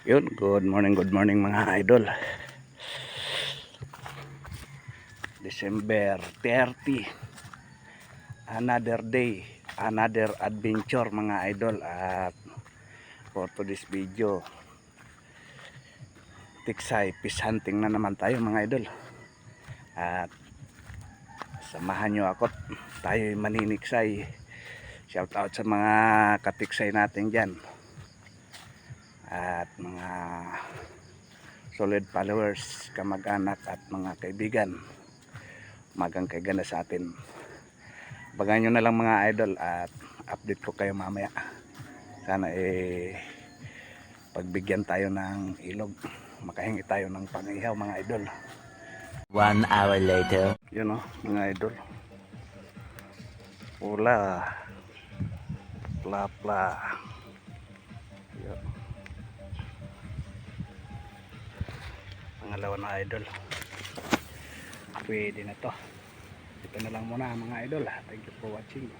Yun, good morning mga idol. December 30. Another day, another adventure mga idol. At for today's video, tiksay fish hunting na naman tayo mga idol. At samahan nyo ako, tayo maniniksay. Shout out sa mga katiksay natin dyan. At mga solid followers, kamag-anak at mga kaibigan, magang kaigan na sa atin. Bagan nyo na lang mga idol at update ko kayo mamaya. Sana pagbigyan tayo ng ilog, makahingi tayo ng pangihaw mga idol. 1 hour later. Yun o mga idol, pula pla. Yun. Pangalawa na idol, pwede na to. Ito na lang muna mga idol. Thank you for watching.